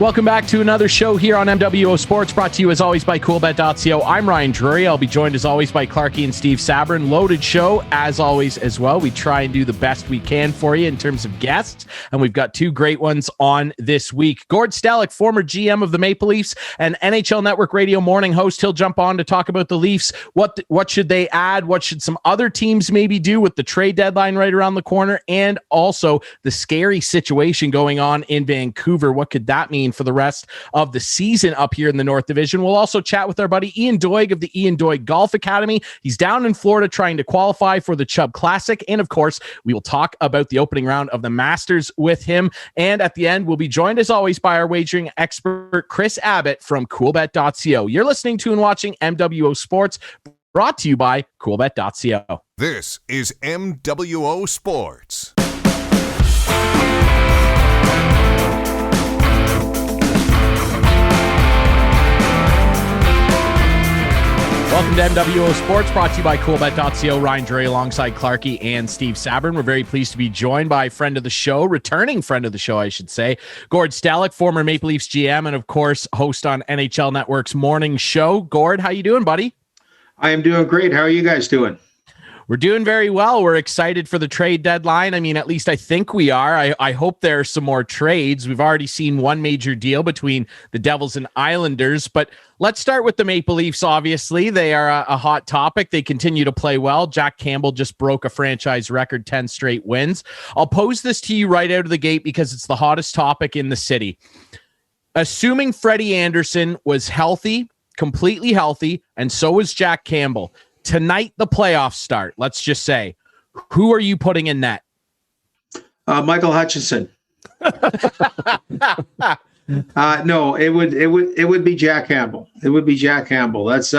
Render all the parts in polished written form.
Welcome back to another show here on MWO Sports, brought to you as always by CoolBet.co. I'm Ryan Drury. I'll be joined as always by Clarkie and Steve Sabrin. Loaded show as always as well. We try and do the best we can for you in terms of guests, and we've got two great ones on this week. Gord Stellick, former GM of the Maple Leafs and NHL Network Radio morning host. He'll jump on to talk about the Leafs. What should they add? What should some other teams maybe do with the trade deadline right around the corner? And also the scary situation going on in Vancouver. What could that mean for the rest of the season up here in the North Division? We'll also chat with our buddy Ian Doig of the Ian Doig Golf Academy. He's down in Florida trying to qualify for the Chubb Classic. And of course, we will talk about the opening round of the Masters with him. And at the end, we'll be joined as always by our wagering expert, Kris Abbott from CoolBet.co. You're listening to and watching MWO Sports, brought to you by CoolBet.co. This is MWO Sports. Welcome to MWO Sports, brought to you by CoolBet.co. Ryan Drury alongside Clarkie and Steve Sabrin. We're very pleased to be joined by friend of the show, returning friend of the show, I should say, Gord Stellick, former Maple Leafs GM, and of course, host on NHL Network's morning show. Gord, how you doing, buddy? I am doing great. How are you guys doing? We're doing very well. We're excited for the trade deadline. I mean, at least I think we are. I hope there are some more trades. We've already seen one major deal between the Devils and Islanders, but let's start with the Maple Leafs. Obviously, they are a hot topic. They continue to play well. Jack Campbell just broke a franchise record, 10 straight wins. I'll pose this to you right out of the gate because it's the hottest topic in the city. Assuming Freddie Anderson was healthy, completely healthy, and so was Jack Campbell, tonight the playoffs start. Let's just say, who are you putting in net? Michael Hutchinson. No, it would be Jack Campbell. It would be Jack Campbell. That's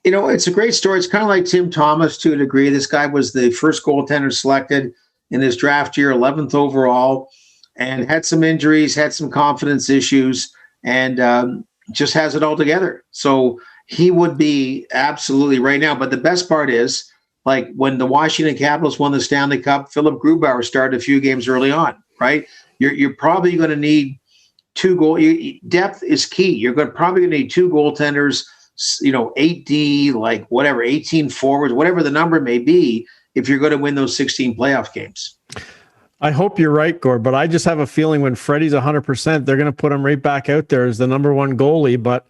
it's a great story. It's kind of like Tim Thomas to a degree. This guy was the first goaltender selected in his draft year, 11th overall, and had some injuries, had some confidence issues, and just has it all together. So he would be absolutely right now. But the best part is, like when the Washington Capitals won the Stanley Cup, Philip Grubauer started a few games early on, right? You're probably going to need two goal. Depth is key. You're probably going to need two goaltenders, 8D, like whatever, 18 forwards, whatever the number may be, if you're going to win those 16 playoff games. I hope you're right, Gord, but I just have a feeling when Freddie's 100%, they're going to put him right back out there as the number one goalie, but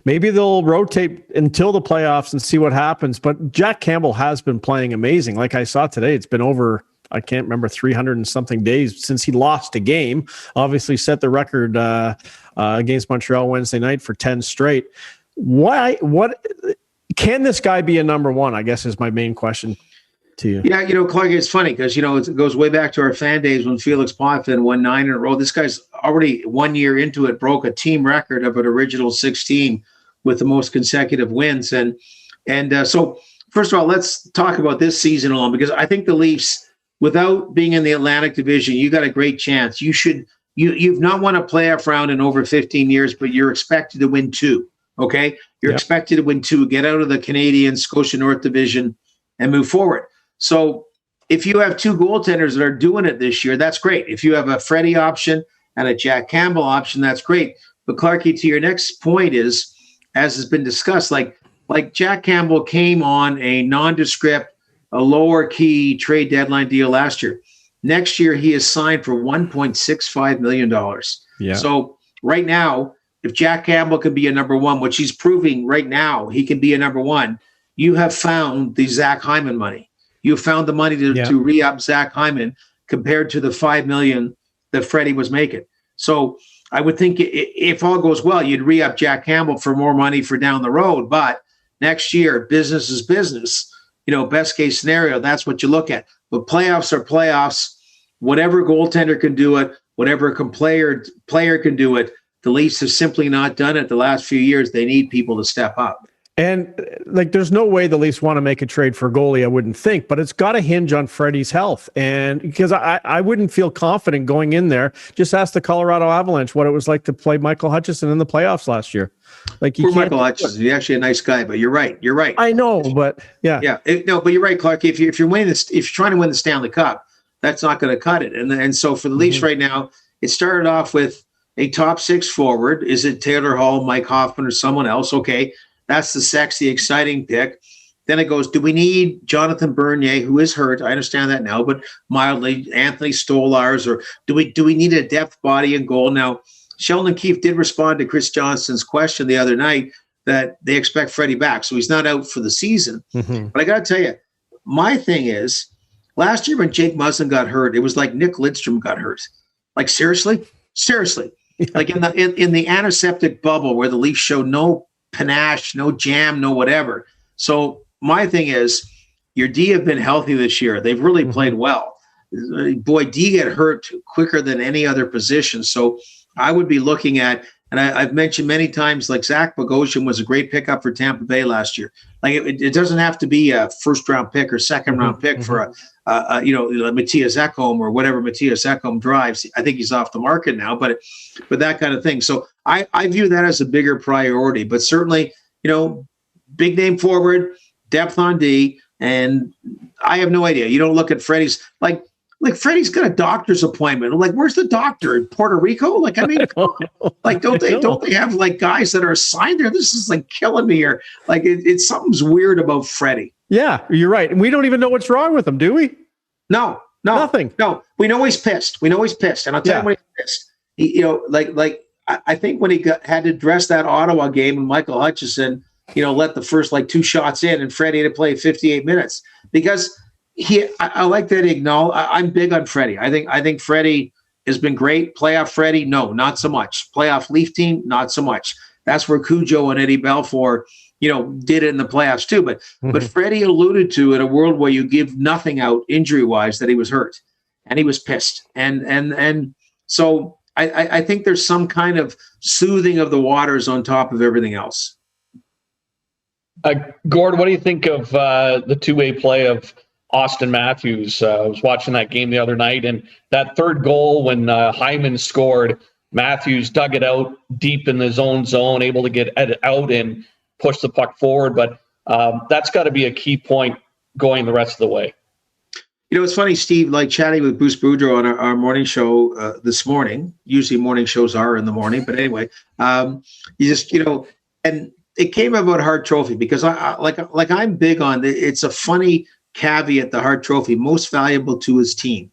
maybe they'll rotate until the playoffs and see what happens. But Jack Campbell has been playing amazing. Like I saw today, it's been over, I can't remember, 300 and something days since he lost a game. Obviously set the record against Montreal Wednesday night for 10 straight. What can this guy be a number one, I guess is my main question to you. Yeah, Clark, it's funny because, it goes way back to our fan days when Felix Potvin won 9 in a row. This guy's already 1 year into it, broke a team record of an original 16 with the most consecutive wins. And so, first of all, let's talk about this season alone, because I think the Leafs, without being in the Atlantic Division, you got a great chance. You've not won a playoff round in over 15 years, but you're expected to win 2, okay? You're expected to win 2, get out of the Canadian Scotia North Division and move forward. So if you have two goaltenders that are doing it this year, that's great. If you have a Freddie option and a Jack Campbell option, that's great. But Clarkie, to your next point is, as has been discussed, like Jack Campbell came on a nondescript, a lower key trade deadline deal last year. Next year, he is signed for $1.65 million. Yeah. So right now, if Jack Campbell can be a number one, which he's proving right now he can be a number one, you have found the Zach Hyman money. You found the money to re-up Zach Hyman compared to the $5 million that Freddie was making. So I would think if all goes well, you'd re-up Jack Campbell for more money for down the road. But next year, business is business. Best case scenario, that's what you look at. But playoffs are playoffs. Whatever goaltender can do it, whatever player can do it, the Leafs have simply not done it the last few years. They need people to step up. And there's no way the Leafs want to make a trade for a goalie, I wouldn't think, but it's got to hinge on Freddie's health. And because I wouldn't feel confident going in there. Just ask the Colorado Avalanche what it was like to play Michael Hutchinson in the playoffs last year. Poor Michael Hutchinson, he's actually a nice guy, but you're right. I know, but yeah. But you're right, Clark. If you're winning this, if you're trying to win the Stanley Cup, that's not going to cut it. And so for the Leafs right now, it started off with a top 6 forward? Is it Taylor Hall, Mike Hoffman, or someone else? Okay, that's the sexy, exciting pick. Then it goes, do we need Jonathan Bernier, who is hurt? I understand that now, but mildly, Anthony Stolars, or do we need a depth body in goal? Now, Sheldon Keefe did respond to Chris Johnston's question the other night that they expect Freddie back, so he's not out for the season. Mm-hmm. But I got to tell you, my thing is, last year when Jake Muzzin got hurt, it was like Nick Lidstrom got hurt. Like, seriously? Like in the antiseptic bubble where the Leafs showed no panache, no jam, no whatever. So my thing is, your D have been healthy this year. They've really played well. Boy, D get hurt quicker than any other position. So I would be looking at, and I've mentioned many times, like Zach Bogosian was a great pickup for Tampa Bay last year. Like it doesn't have to be a first-round pick or second-round pick for Matthias Ekholm or whatever Matthias Ekholm drives. I think he's off the market now, but that kind of thing. So I view that as a bigger priority. But certainly, big name forward, depth on D, and I have no idea. You don't look at Freddie's like Freddie's got a doctor's appointment. Like, where's the doctor in Puerto Rico? Like, I mean, like, don't they have like guys that are assigned there? This is like killing me here. Like, it's something's weird about Freddie. Yeah, you're right. And we don't even know what's wrong with him, do we? No, nothing. No, we know he's pissed. And I'll tell you when he's pissed. I think when he had to dress that Ottawa game and Michael Hutchison, let the first 2 shots in, and Freddie had to play 58 minutes because I like that he acknowledged. I'm big on Freddie. I think Freddie has been great. Playoff Freddie, no, not so much. Playoff Leaf team, not so much. That's where Cujo and Eddie Belfour, did it in the playoffs too. But Freddie alluded to in a world where you give nothing out injury wise that he was hurt and he was pissed. And so I think there's some kind of soothing of the waters on top of everything else. Gord, what do you think of the two-way play of Auston Matthews? I was watching that game the other night, and that third goal when Hyman scored, Matthews dug it out deep in his own zone, able to get it out and push the puck forward. But that's got to be a key point going the rest of the way. It's funny, Steve, like chatting with Bruce Boudreau on our morning show this morning. Usually morning shows are in the morning, but anyway, you just, and it came about Hart Trophy because I'm big on it. It's a funny caveat, the Hart Trophy, most valuable to his team.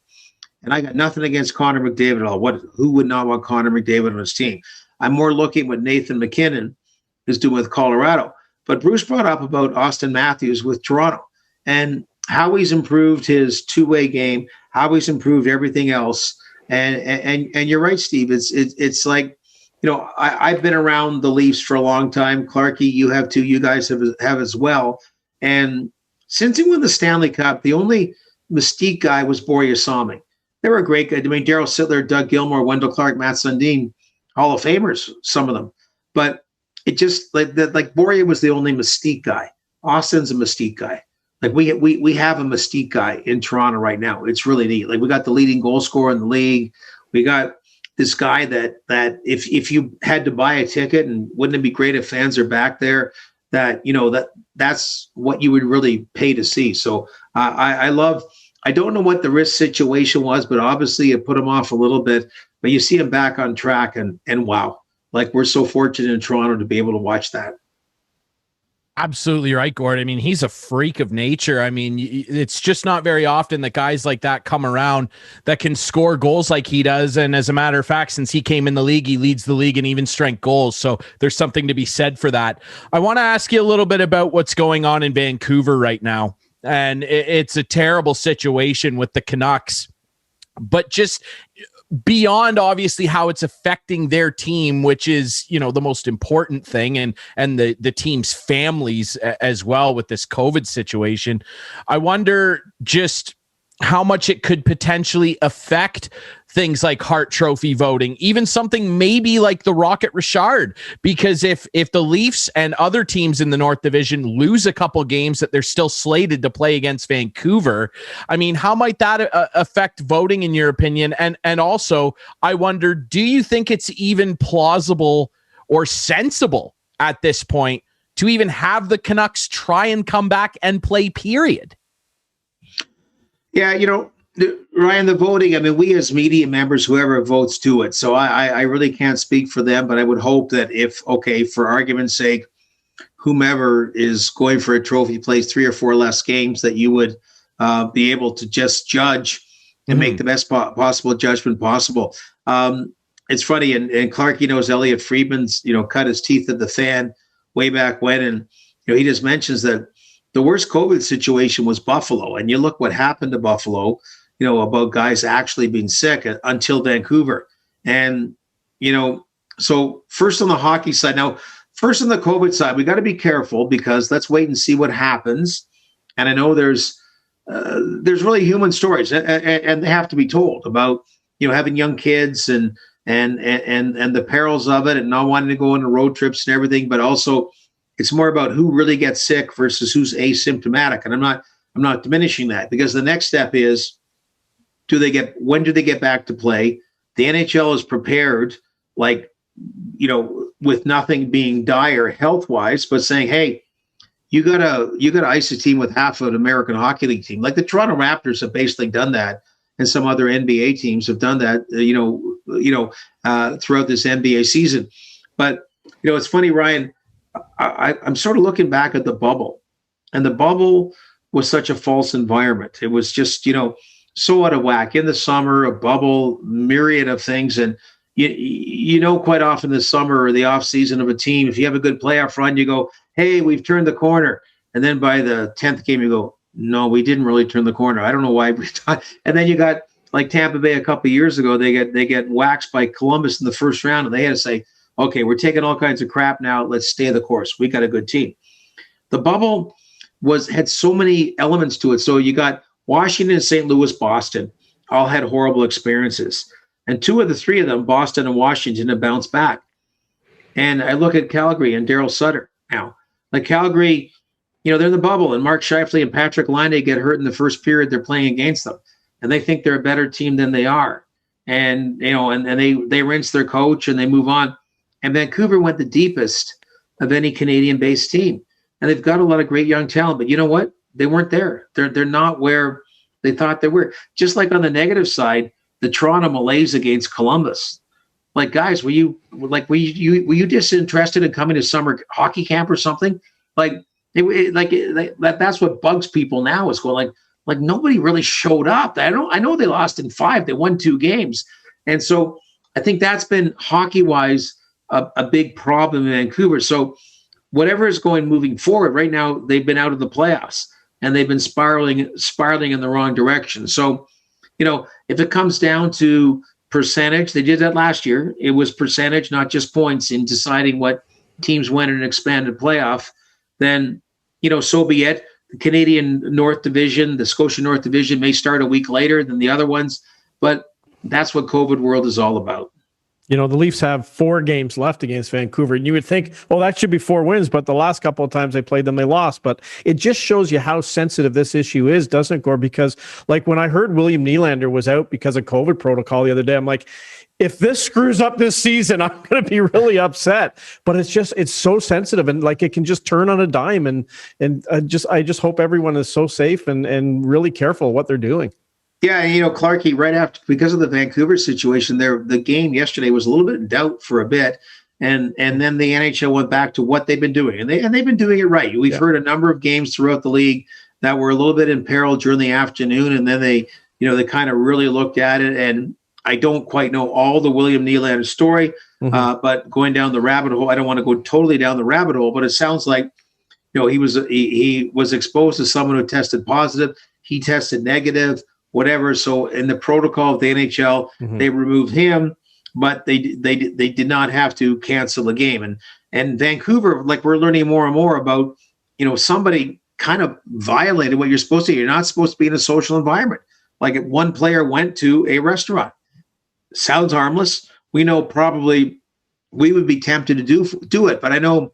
And I got nothing against Connor McDavid at all. Who would not want Connor McDavid on his team? I'm more looking what Nathan McKinnon is doing with Colorado. But Bruce brought up about Auston Matthews with Toronto and how he's improved his two-way game, how he's improved everything else. And you're right, Steve. It's like, I've been around the Leafs for a long time. Clarkie, you have too. You guys have as well. And since he won the Stanley Cup, the only mystique guy was Borje Salming. They were a great guy. I mean, Darryl Sittler, Doug Gilmour, Wendell Clark, Matt Sundin, Hall of Famers, some of them. But it just like Borje was the only mystique guy. Austin's a mystique guy. Like we have a mystique guy in Toronto right now. It's really neat. Like we got the leading goal scorer in the league. We got this guy that if you had to buy a ticket, and wouldn't it be great if fans are back there, that's what you would really pay to see. So I don't know what the risk situation was, but obviously it put him off a little bit. But you see him back on track, and wow, like we're so fortunate in Toronto to be able to watch that. Absolutely right, Gord. I mean, he's a freak of nature. I mean, it's just not very often that guys like that come around that can score goals like he does. And as a matter of fact, since he came in the league, he leads the league in even strength goals. So there's something to be said for that. I want to ask you a little bit about what's going on in Vancouver right now. And it's a terrible situation with the Canucks, but just beyond obviously how it's affecting their team, which is, the most important thing, and the team's families as well with this COVID situation. I wonder just how much it could potentially affect things like Hart Trophy voting, even something maybe like the Rocket Richard, because if the Leafs and other teams in the North Division lose a couple games that they're still slated to play against Vancouver, I mean, how might that affect voting in your opinion? And also, I wonder, do you think it's even plausible or sensible at this point to even have the Canucks try and come back and play, period? Yeah, Ryan, the voting, I mean, we as media members, whoever votes do it. So I really can't speak for them, but I would hope that if, okay, for argument's sake, whomever is going for a trophy plays 3 or 4 less games, that you would be able to just judge and make the best possible judgment possible. It's funny, and Clarkie knows Elliot Friedman's, cut his teeth at the fan way back when, and he just mentions that the worst COVID situation was Buffalo, and you look what happened to Buffalo, about guys actually being sick until Vancouver. And, so first on the hockey side. Now, first on the COVID side, we got to be careful because let's wait and see what happens. And I know there's really human stories and they have to be told about, having young kids and the perils of it and not wanting to go on road trips and everything, but also it's more about who really gets sick versus who's asymptomatic. And I'm not diminishing that, because the next step is, when do they get back to play? The NHL is prepared, with nothing being dire health-wise, but saying, hey, you gotta ice a team with half of an American Hockey League team. Like the Toronto Raptors have basically done that, and some other NBA teams have done that, throughout this NBA season. But it's funny, Ryan. I'm sort of looking back at the bubble, and the bubble was such a false environment. It was just so out of whack. In the summer, a bubble, myriad of things, and quite often the summer or the off season of a team, if you have a good playoff run, you go, hey, we've turned the corner. And then by the 10th game, you go, no, we didn't really turn the corner. I don't know why we've done. And then you got like Tampa Bay a couple of years ago, they get waxed by Columbus in the first round, and they had to say, okay, we're taking all kinds of crap now. Let's stay the course. We got a good team. The bubble had so many elements to it. So you got Washington, St. Louis, Boston, all had horrible experiences. And 2 of the 3 of them, Boston and Washington, have bounced back. And I look at Calgary and Daryl Sutter now. Like Calgary, they're in the bubble, and Mark Scheifele and Patrick Laine get hurt in the first period they're playing against them. And they think they're a better team than they are. And, and they rinse their coach and they move on. And Vancouver went the deepest of any Canadian-based team. And they've got a lot of great young talent. But you know what? They weren't there. They're not where they thought they were. Just like on the negative side, the Toronto malaise against Columbus. Like, guys, were you disinterested in coming to summer hockey camp or something? That's what bugs people now is going like nobody really showed up. I know they lost in 5. They won 2 games. And so I think that's been hockey-wise a big problem in Vancouver. So whatever is moving forward, right now they've been out of the playoffs and they've been spiraling in the wrong direction. So, if it comes down to percentage, they did that last year. It was percentage, not just points, in deciding what teams went in an expanded playoff. Then, so be it. The Canadian North Division, the Scotia North Division may start a week later than the other ones, but that's what COVID world is all about. The Leafs have 4 games left against Vancouver, and you would think, oh, that should be 4 wins, but the last couple of times they played them, they lost. But it just shows you how sensitive this issue is, doesn't it, Gord? Because, when I heard William Nylander was out because of COVID protocol the other day, I'm like, if this screws up this season, I'm going to be really upset. But it's so sensitive, and it can just turn on a dime. And I just hope everyone is so safe and really careful what they're doing. Yeah, Clarkie, right after, because of the Vancouver situation, the game yesterday was a little bit in doubt for a bit, and then the NHL went back to what they've been doing, and they've been doing it right. We've heard a number of games throughout the league that were a little bit in peril during the afternoon, and then they kind of really looked at it. And I don't quite know all the William Nylander story, but going down the rabbit hole, I don't want to go totally down the rabbit hole, but it sounds like he was exposed to someone who tested positive, he tested negative. Whatever. So in the protocol of the NHL, they removed him, but they did not have to cancel the game. And Vancouver, we're learning more and more about, somebody kind of violated what you're supposed to. You're not supposed to be in a social environment. If one player went to a restaurant, sounds harmless. We know probably we would be tempted to do it. But I know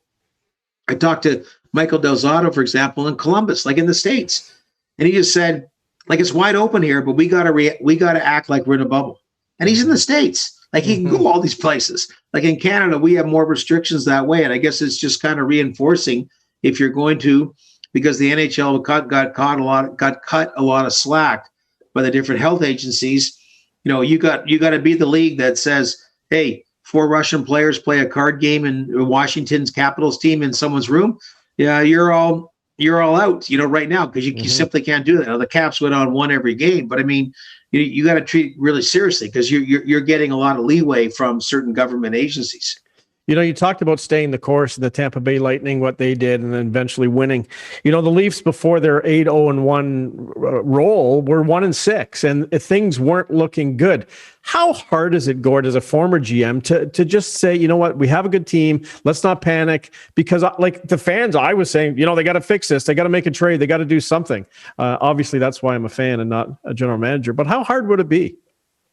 I talked to Michael Del Zotto, for example, in Columbus, in the States, and he just said, it's wide open here, but we gotta act like we're in a bubble. And he's in the States. He can go all these places. In Canada, we have more restrictions that way. And I guess it's just kind of reinforcing if you're going to, because the NHL got cut a lot of slack by the different health agencies. You got to be the league that says, hey, 4 Russian players play a card game in Washington's Capitals team in someone's room. Yeah, you're all out, right now, because you simply can't do that. Now, the Caps went on 1 every game, but I mean, you got to treat it really seriously, because you're getting a lot of leeway from certain government agencies. You talked about staying the course in the Tampa Bay Lightning, what they did, and then eventually winning. The Leafs before their 8-0-1 roll were 1-6, and things weren't looking good. How hard is it, Gord, as a former GM, to just say, you know what, we have a good team, let's not panic? Because like the fans, I was saying, they got to fix this, they got to make a trade, they got to do something. Obviously, that's why I'm a fan and not a general manager. But how hard would it be?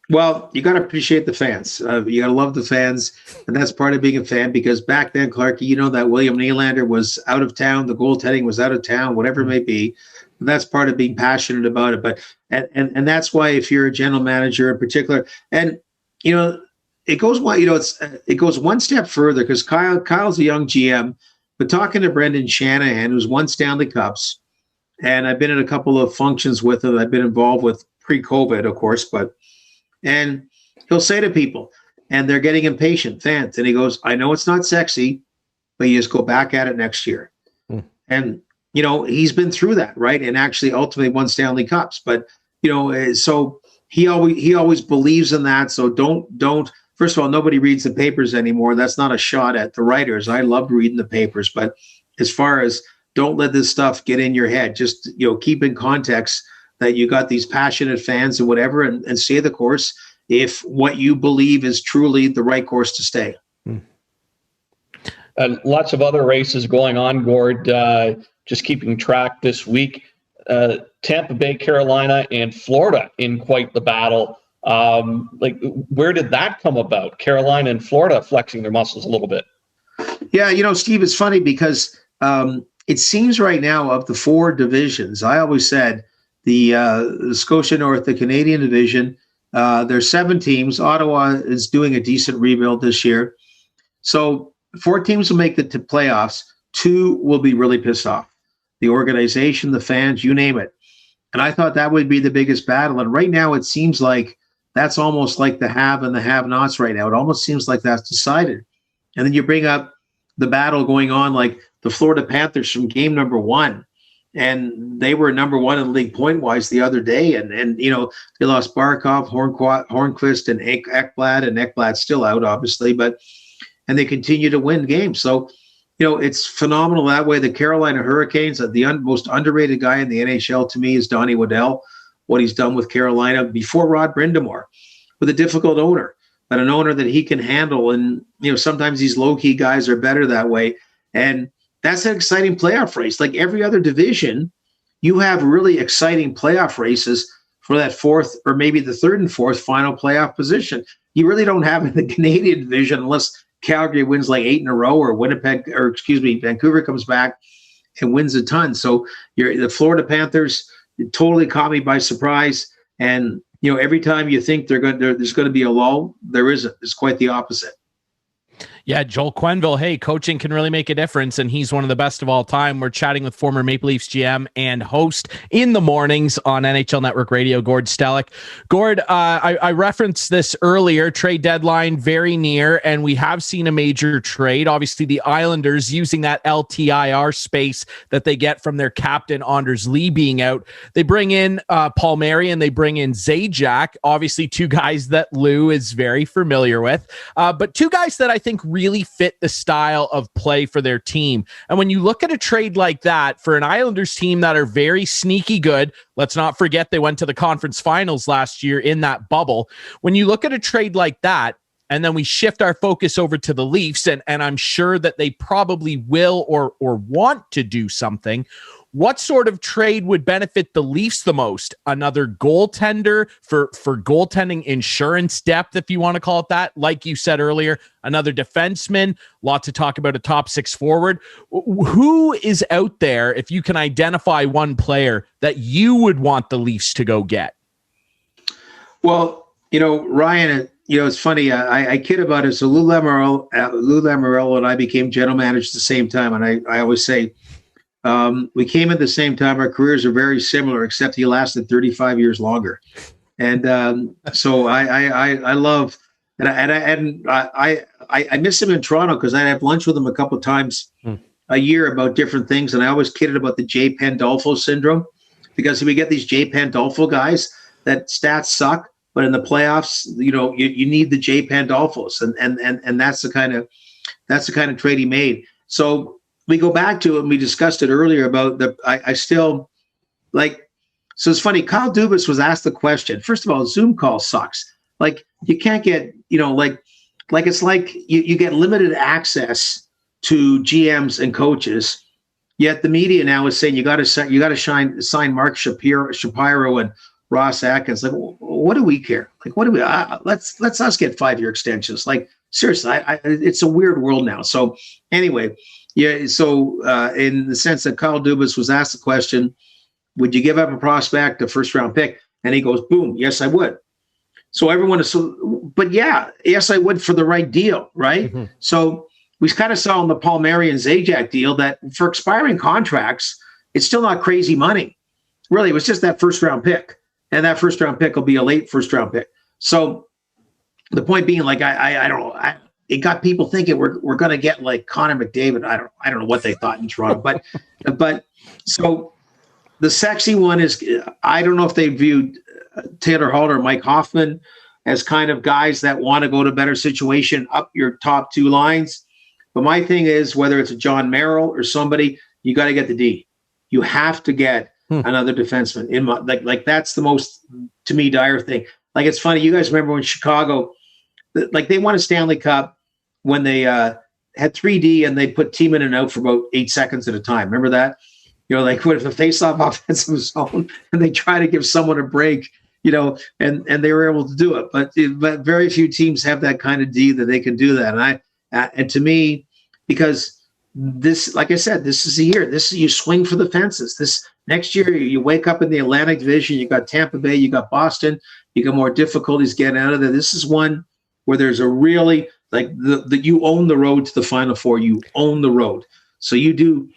Well, you got to appreciate the fans. You got to love the fans, and that's part of being a fan, because back then, Clarky, that William Nylander was out of town, the goaltending was out of town, whatever it may be. That's part of being passionate about it. But and that's why, if you're a general manager in particular, and it goes it goes one step further, because Kyle's a young GM, but talking to Brendan Shanahan, who's won Stanley Cups, and I've been in a couple of functions with him. I've been involved with pre-COVID, of course, and he'll say to people, and they're getting impatient, fans, and he goes, I know it's not sexy, but you just go back at it next year. And, he's been through that, right? And actually ultimately won Stanley Cups. But, so he always believes in that. So don't, first of all, nobody reads the papers anymore. That's not a shot at the writers. I loved reading the papers. But as far as don't let this stuff get in your head, just, keep in context that you got these passionate fans and whatever, and stay the course if what you believe is truly the right course to stay. Lots of other races going on, Gord, just keeping track this week. Tampa Bay, Carolina, and Florida in quite the battle. Where did that come about? Carolina and Florida flexing their muscles a little bit. Yeah, Steve, it's funny because it seems right now, of the 4 divisions, I always said, the Scotia North, the Canadian division, there's 7 teams. Ottawa is doing a decent rebuild this year. So 4 teams will make the playoffs. 2 will be really pissed off. The organization, the fans, you name it. And I thought that would be the biggest battle. And right now it seems like that's almost like the have and the have-nots right now. It almost seems like that's decided. And then you bring up the battle going on, like the Florida Panthers from game number 1. And they were number 1 in the league point-wise the other day. And they lost Barkov, Hornquist, and Ekblad, and Ekblad's still out, obviously. And they continue to win games. So, it's phenomenal that way. The Carolina Hurricanes, the most underrated guy in the NHL to me is Donnie Waddell, what he's done with Carolina before Rod Brindamore, with a difficult owner, but an owner that he can handle. And, sometimes these low-key guys are better that way. And that's an exciting playoff race. Like every other division, you have really exciting playoff races for that 4th or maybe the 3rd and 4th final playoff position. You really don't have in the Canadian division unless Calgary wins like 8 in a row, or Vancouver comes back and wins a ton. So the Florida Panthers totally caught me by surprise. And, every time you think there's going to be a lull, there isn't. It's quite the opposite. Yeah, Joel Quenneville, hey, coaching can really make a difference, and he's one of the best of all time. We're chatting with former Maple Leafs GM and host in the mornings on NHL Network Radio, Gord Stellick. Gord, I referenced this earlier, trade deadline very near, and we have seen a major trade. Obviously, the Islanders using that LTIR space that they get from their captain, Anders Lee, being out. They bring in Palmieri and they bring in Zajac, obviously 2 guys that Lou is very familiar with, but 2 guys that I think really fit the style of play for their team. And when you look at a trade like that for an Islanders team that are very sneaky good, let's not forget they went to the conference finals last year in that bubble. When you look at a trade like that, and then we shift our focus over to the Leafs, and I'm sure that they probably will or want to do something. What sort of trade would benefit the Leafs the most? Another goaltender for goaltending insurance depth, if you want to call it that. Like you said earlier, another defenseman, lots to talk about a top 6 forward. Who is out there, if you can identify one player that you would want the Leafs to go get? Well, Ryan, it's funny. I kid about it. So Lou Lamoriello and I became general managers at the same time. And I always say, We came at the same time. Our careers are very similar, except he lasted 35 years longer. And so I love, and I miss him in Toronto because I have lunch with him a couple of times a year about different things. And I always kidded about the J. Pandolfo syndrome, because we get these J. Pandolfo guys that stats suck, but in the playoffs, you need the J. Pandolfos, and that's the kind of trade he made. So we go back to it, and we discussed it earlier about I still like. So it's funny. Kyle Dubas was asked the question. First of all, Zoom call sucks. Like, you can't get, like it's like you get limited access to GMs and coaches. Yet the media now is saying you got to sign Mark Shapiro and Ross Atkins. Like, what do we care? Like, what do we? Let's us get 5-year extensions. Like, seriously, it's a weird world now. So anyway, yeah. So in the sense that Kyle Dubas was asked the question, would you give up a prospect, a first-round pick? And he goes, boom, yes, I would. So everyone is but yeah, yes, I would for the right deal, right? Mm-hmm. So we kind of saw in the Palmieri and Zajac deal that for expiring contracts, it's still not crazy money. Really, it was just that first-round pick. And that first-round pick will be a late first-round pick. So the point being, like, I don't know. It got people thinking we're going to get like Connor McDavid. I don't know what they thought in Toronto, but so the sexy one is, I don't know if they viewed Taylor Hall or Mike Hoffman as kind of guys that want to go to a better situation up your top two lines. But my thing is, whether it's a John Merrill or somebody, you got to get the D. You have to get another defenseman in like that's the most, to me, dire thing. Like, it's funny. You guys remember when Chicago, like, they won a Stanley Cup when they had 3D and they put Tiemann and out for about 8 seconds at a time. Remember that? Like, what if a face-off offensive zone and they try to give someone a break, and they were able to do it. But very few teams have that kind of D that they can do that. And to me, because this, like I said, this is a year. You swing for the fences. This next year, you wake up in the Atlantic Division. You got Tampa Bay. You got Boston. You got more difficulties getting out of there. This is one where there's a really, like, you own the road to the Final Four. You own the road. So you do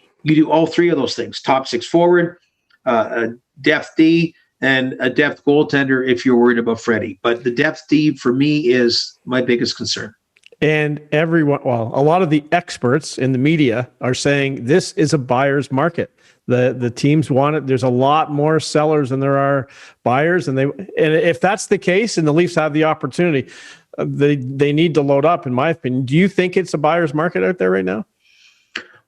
all three of those things: top six forward, a depth D, and a depth goaltender if you're worried about Freddie. But the depth D for me is my biggest concern. And a lot of the experts in the media are saying this is a buyer's market. The teams want it. There's a lot more sellers than there are buyers, and if that's the case, and the Leafs have the opportunity, they need to load up, in my opinion. Do you think it's a buyer's market out there right now?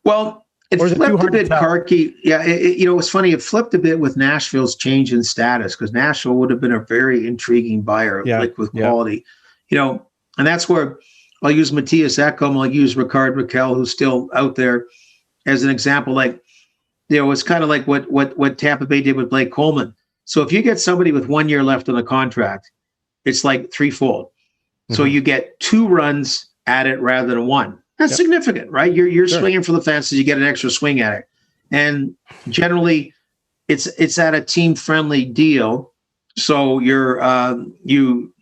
Well, it flipped a bit, Karki. Yeah, it's funny. It flipped a bit with Nashville's change in status, because Nashville would have been a very intriguing buyer, with quality. And that's where I'll use Matthias Ekholm. I'll use Ricard Raquel, who's still out there, as an example. Like, it's kind of like what Tampa Bay did with Blake Coleman. So if you get somebody with 1 year left on the contract, it's like threefold. Mm-hmm. So you get 2 runs at it rather than 1. That's significant, right? You're sure. Swinging for the fences. You get an extra swing at it, and generally, it's at a team-friendly deal. So you're you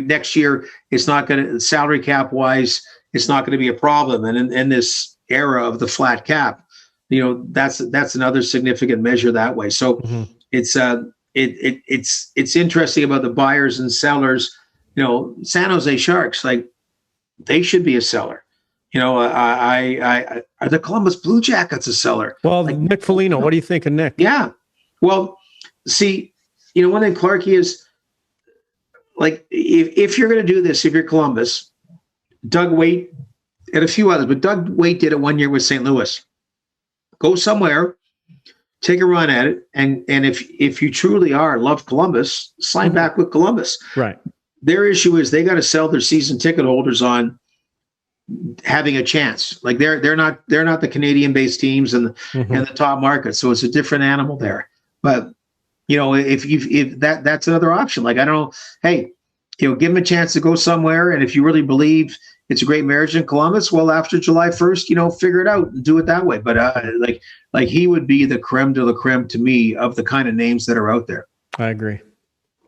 next year, it's not going to, salary cap wise, it's not going to be a problem. And in this era of the flat cap, that's another significant measure that way. So it's interesting about the buyers and sellers. San Jose Sharks, like, they should be a seller. Are the Columbus Blue Jackets a seller? Well, like, Nick Foligno, what do you think of Nick? Yeah. Well, see, one thing, Clarkie, is, like, if you're going to do this, if you're Columbus, Doug Waite and a few others, but Doug Waite did it 1 year with St. Louis. Go somewhere, take a run at it, and if you truly love Columbus, sign back with Columbus. Right. Their issue is they got to sell their season ticket holders on having a chance. Like, they're not the Canadian-based teams and the top market, so it's a different animal there. But if that's another option. Like, I don't know. Hey, give them a chance to go somewhere, and if you really believe it's a great marriage in Columbus, well, after July 1st, figure it out and do it that way. But like he would be the creme de la creme to me of the kind of names that are out there. I agree.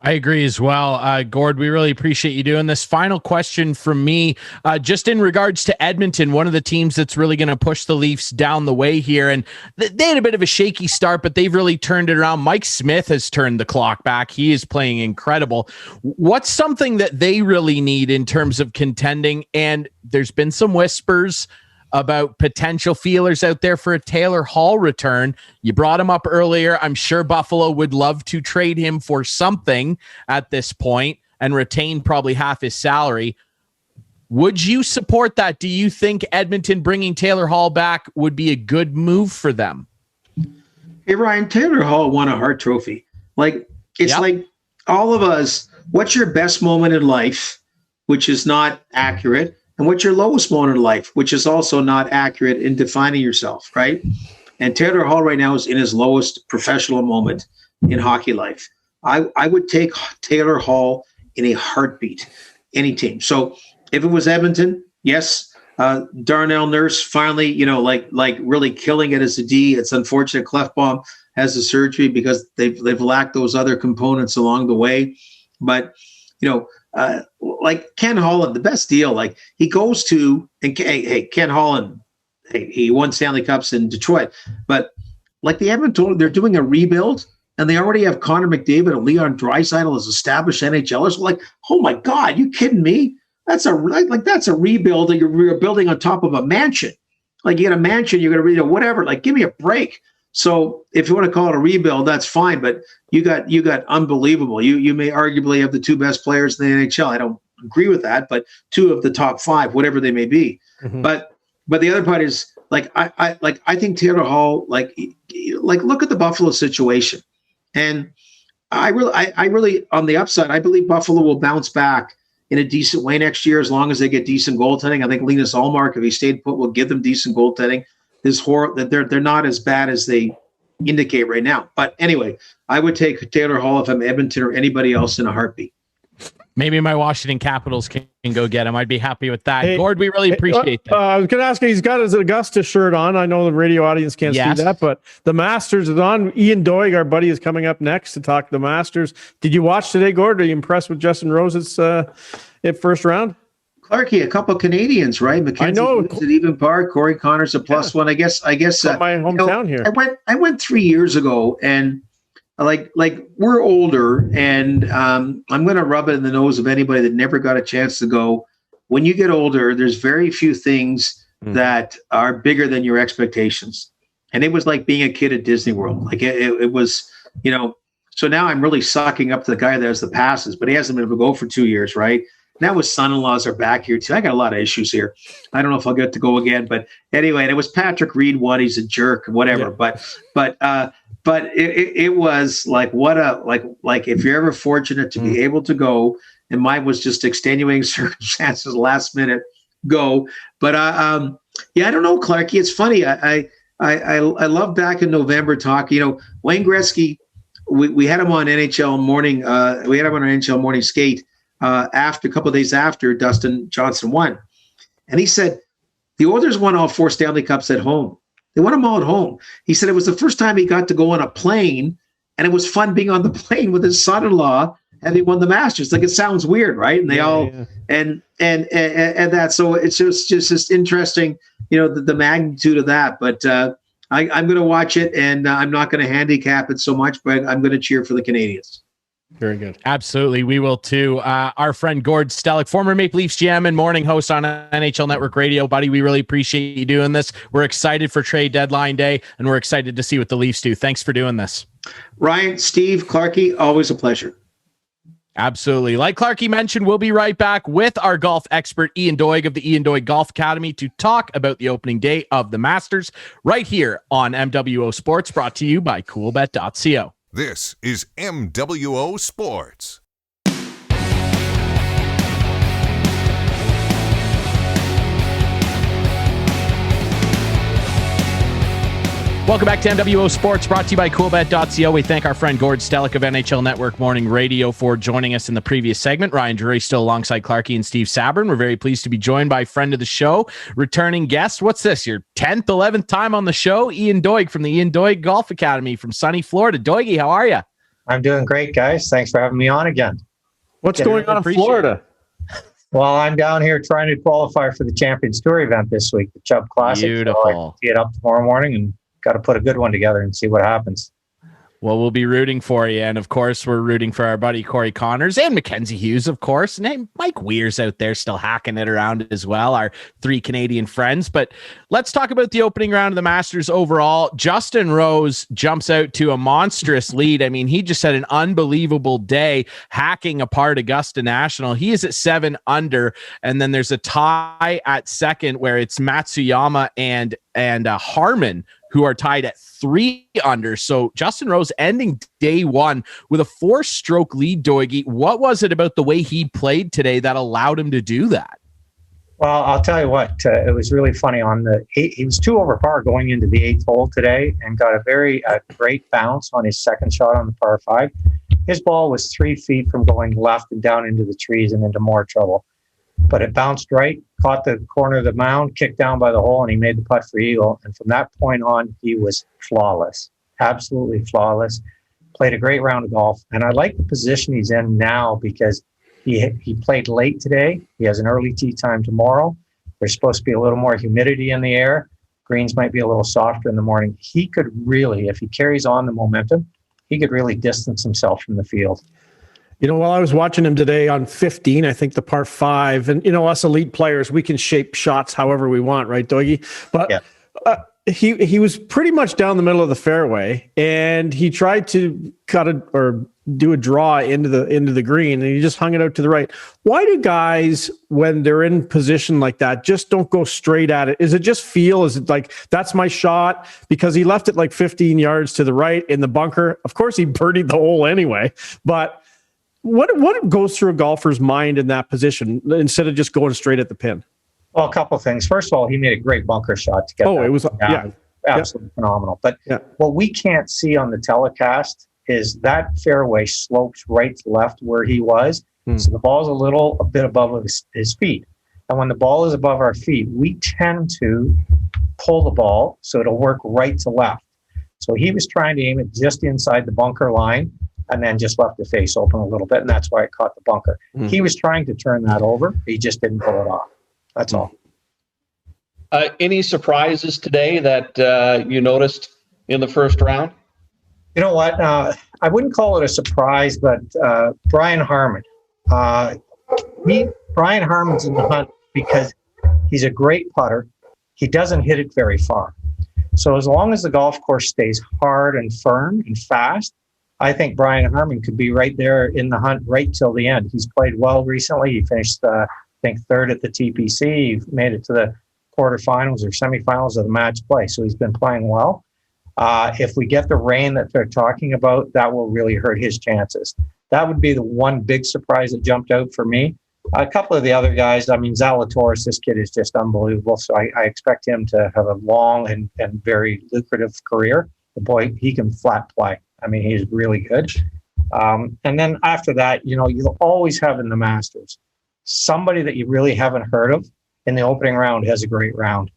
I agree as well. Gord, we really appreciate you doing this. Final question from me, just in regards to Edmonton, one of the teams that's really going to push the Leafs down the way here. And they had a bit of a shaky start, but they've really turned it around. Mike Smith has turned the clock back. He is playing incredible. What's something that they really need in terms of contending? And there's been some whispers about potential feelers out there for a Taylor Hall return. You brought him up earlier. I'm sure Buffalo would love to trade him for something at this point and retain probably half his salary. Would you support that? Do you think Edmonton bringing Taylor Hall back would be a good move for them? Hey, Ryan, Taylor Hall won a Hart Trophy. Like, it's like all of us, what's your best moment in life, which is not accurate? And what's your lowest moment in life, which is also not accurate in defining yourself, right? And Taylor Hall right now is in his lowest professional moment in hockey life. I would take Taylor Hall in a heartbeat, any team. So if it was Edmonton, yes, Darnell Nurse finally, like really killing it as a D. It's unfortunate Clefbaum has the surgery because they've lacked those other components along the way. But, like Ken Holland, the best deal, like he goes to, and hey, Ken Holland, he won Stanley Cups in Detroit, but like the Edmonton, they're doing a rebuild and they already have Connor McDavid and Leon Draisaitl as established NHLers. Like, oh my God, you kidding me? That's a rebuild that you're building on top of a mansion. Like you get a mansion, you're going to whatever, like give me a break. So if you want to call it a rebuild, that's fine. But you got unbelievable. You may arguably have the two best players in the NHL. I don't agree with that, but two of the top five, whatever they may be. Mm-hmm. But the other part is like I think Taylor Hall, like look at the Buffalo situation, and I really on the upside, I believe Buffalo will bounce back in a decent way next year as long as they get decent goaltending. I think Linus Ullmark, if he stayed put, will give them decent goaltending. That they're not as bad as they indicate right now. But anyway, I would take Taylor Hall if I'm Edmonton or anybody else in a heartbeat. Maybe my Washington Capitals can go get him. I'd be happy with that. Hey, Gord, we really appreciate that. I was going to ask you, he's got his Augusta shirt on. I know the radio audience can't see that, but the Masters is on. Ian Doig, our buddy, is coming up next to talk the Masters. Did you watch today, Gord? Are you impressed with Juston Rose's first round? Clarky, a couple of Canadians, right? Mackenzie at even par. Corey Connors a +1. I guess. My hometown here. I went 3 years ago, and like we're older, and I'm going to rub it in the nose of anybody that never got a chance to go. When you get older, there's very few things that are bigger than your expectations, and it was like being a kid at Disney World. Like it was, So now I'm really sucking up to the guy that has the passes, but he hasn't been able to go for 2 years, right? Now his son-in-laws are back here too. I got a lot of issues here. I don't know if I'll get to go again, but anyway, and it was Patrick Reed won. He's a jerk, whatever. Yeah. But it was like like if you're ever fortunate to be able to go, and mine was just extenuating circumstances, last minute go. But I don't know, Clarky. It's funny. I love back in November talking. Wayne Gretzky. We had him on NHL morning. We had him on our NHL morning skate. After a couple of days after Dustin Johnson won. And he said, the Oilers won all 4 Stanley Cups at home. They won them all at home. He said it was the first time he got to go on a plane, and it was fun being on the plane with his son-in-law, and he won the Masters. Like, it sounds weird, right? And they and that. So it's just interesting, the magnitude of that. But I'm going to watch it, and I'm not going to handicap it so much, but I'm going to cheer for the Canadians. Very good. Absolutely. We will too. Our friend Gord Stellick, former Maple Leafs GM and morning host on NHL Network Radio. Buddy, we really appreciate you doing this. We're excited for trade deadline day, and we're excited to see what the Leafs do. Thanks for doing this. Ryan, Steve, Clarky, always a pleasure. Absolutely. Like Clarky mentioned, we'll be right back with our golf expert, Ian Doig of the Ian Doig Golf Academy, to talk about the opening day of the Masters right here on MWO Sports, brought to you by coolbet.co. This is MWO Sports. Welcome back to MWO Sports, brought to you by coolbet.co. We thank our friend Gord Stellick of NHL Network Morning Radio for joining us in the previous segment. Ryan Drury still alongside Clarky and Steve Sabrin. We're very pleased to be joined by friend of the show, returning guest. What's this, your 10th, 11th time on the show? Ian Doig from the Ian Doig Golf Academy from sunny Florida. Doigie, how are you? I'm doing great, guys. Thanks for having me on again. What's going on in Florida? Well, I'm down here trying to qualify for the Champions Tour event this week, the Chubb Classic. Beautiful. So I tee it up tomorrow morning and got to put a good one together and see what happens. Well, we'll be rooting for you. And of course, we're rooting for our buddy Corey Connors and Mackenzie Hughes, of course. And hey, Mike Weir's out there still hacking it around as well, our 3 Canadian friends. But let's talk about the opening round of the Masters overall. Juston Rose jumps out to a monstrous lead. I mean, he just had an unbelievable day hacking apart Augusta National. He is at 7 under. And then there's a tie at second where it's Matsuyama and Harmon, who are tied at 3 under. So Juston Rose ending day one with a 4-stroke lead, Doigie. What was it about the way he played today that allowed him to do that? Well, I'll tell you what, it was really funny. He was 2 over par going into the 8th hole today and got a great bounce on his second shot on the par 5. His ball was 3 feet from going left and down into the trees and into more trouble. But it bounced right, caught the corner of the mound, kicked down by the hole, and he made the putt for eagle. And from that point on, he was flawless, absolutely flawless. Played a great round of golf. And I like the position he's in now because he played late today. He has an early tee time tomorrow. There's supposed to be a little more humidity in the air. Greens might be a little softer in the morning. He could really, if he carries on the momentum, he could really distance himself from the field. You know, while I was watching him today on 15, I think the par 5, and, you know, us elite players, we can shape shots however we want, right, Doigie? But yeah. He was pretty much down the middle of the fairway, and he tried to cut it or do a draw into the green, and he just hung it out to the right. Why do guys, when they're in position like that, just don't go straight at it? Is it just feel? Is it like, that's my shot? Because he left it like 15 yards to the right in the bunker. Of course, he birdied the hole anyway, but what goes through a golfer's mind in that position instead of just going straight at the pin? Well, a couple of things. First of all, he made a great bunker shot to get it was absolutely phenomenal. But what we can't see on the telecast is that fairway slopes right to left where he was. So the ball's a bit above his feet. And when the ball is above our feet, we tend to pull the ball so it'll work right to left. So he was trying to aim it just inside the bunker line and then just left the face open a little bit, and that's why it caught the bunker. He was trying to turn that over. He just didn't pull it off. That's all. Any surprises today that you noticed in the first round? You know what? I wouldn't call it a surprise, but Brian Harmon. Brian Harmon's in the hunt because he's a great putter. He doesn't hit it very far. So as long as the golf course stays hard and firm and fast, I think Brian Harmon could be right there in the hunt right till the end. He's played well recently. He finished, I think, 3rd at the TPC. He made it to the quarterfinals or semifinals of the match play. So he's been playing well. If we get the rain that they're talking about, that will really hurt his chances. That would be the one big surprise that jumped out for me. A couple of the other guys, I mean, Zalatoris, this kid is just unbelievable. So I expect him to have a long and very lucrative career. The boy, he can flat play. I mean, he's really good. And then after that, you know, you'll always have in the Masters somebody that you really haven't heard of in the opening round has a great round.